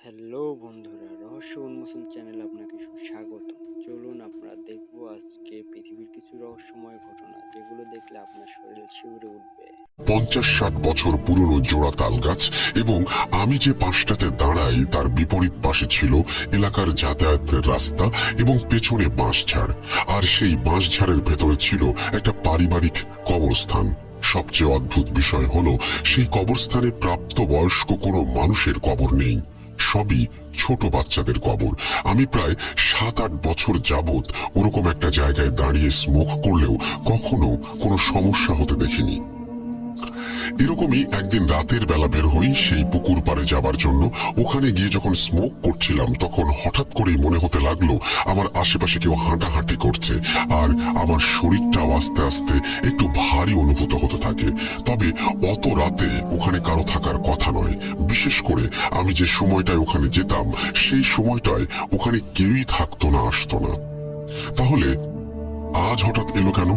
Hello বন্ধুরা, রহস্য উন্মোচন চ্যানেলে আপনাকে সুস্বাগত। চলুন আমরা দেখব আজকে পৃথিবীর কিছু রহস্যময় ঘটনা, যেগুলো দেখলে আপনার শরীর শিউরে উঠবে। 50-60 বছর পুরনো জোড়া তাল গাছ এবং আমি যে পাশটাতে দাঁড়াই তার বিপরীত পাশে ছিল এলাকার যাতায়াতের রাস্তা এবং পেছনে বাঁশঝাড়, আর সেই বাঁশঝাড়ের ভেতরে ছিল একটা পারিবারিক কবরস্থান। সবচেয়ে অদ্ভুত বিষয় হলো সেই কবরস্থানে প্রাপ্তবয়স্ক কোনো মানুষের কবর নেই, সবই ছোট বাচ্চাদের কবর। আমি প্রায় 7-8 বছর যাবত ওরকম একটা জায়গায় দাঁড়িয়ে স্মোক করলেও কখনো কোনো সমস্যা হতে দেখিনি। এরকমই একদিন রাতের বেলা বের হই সেই পুকুর পাড়ে যাবার জন্য। ওখানে গিয়ে যখন স্মোক করছিলাম তখন হঠাৎ করেই মনে হতে লাগলো আমার আশেপাশে কেউ হাঁটাহাঁটি করছে, আর আমার শরীরটাও আস্তে আস্তে একটু ভারী অনুভূত হতে থাকে। তবে অত রাতে ওখানে কারো থাকার কথা নয়, বিশেষ করে আমি যে সময়টায় ওখানে যেতাম সেই সময়টায় ওখানে কেউই থাকতো না, আসতো না। তাহলে আজ হঠাৎ এলো কেন?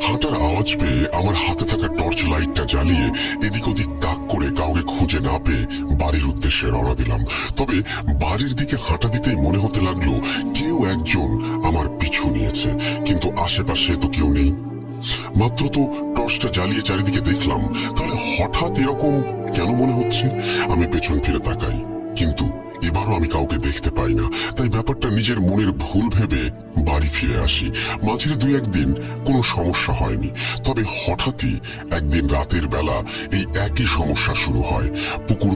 হাঁটার আওয়াজ পেয়ে আমার হাতে থাকা টর্চ লাইটটা জ্বালিয়ে এদিক ওদিক তাক করে কাউকে খুঁজে না পেয়ে বাড়ির উদ্দেশ্যে রওনা দিলাম। তবে বাড়ির দিকে হাঁটা দিতেই মনে হতে লাগলো কেউ একজন আমার পিছু নিয়েছে, কিন্তু আশেপাশে তো কেউ নেই। মাত্র তো টর্চটা জ্বালিয়ে চারিদিকে দেখলাম, তাহলে হঠাৎ এরকম কেন মনে হচ্ছে? আমি পেছন ফিরে তাকাই, কিন্তু এবারও আমি কাউকে দেখতে পাই না। তাই ব্যাপারটা নিজের মনের ভুল ভেবে বাড়ি ফিরে আসি। মাঝে 2-1 দিন কোনো সমস্যা হয়নি, তবে হঠাৎই একদিন রাতের বেলা এই একই সমস্যা শুরু হয়। পুকুর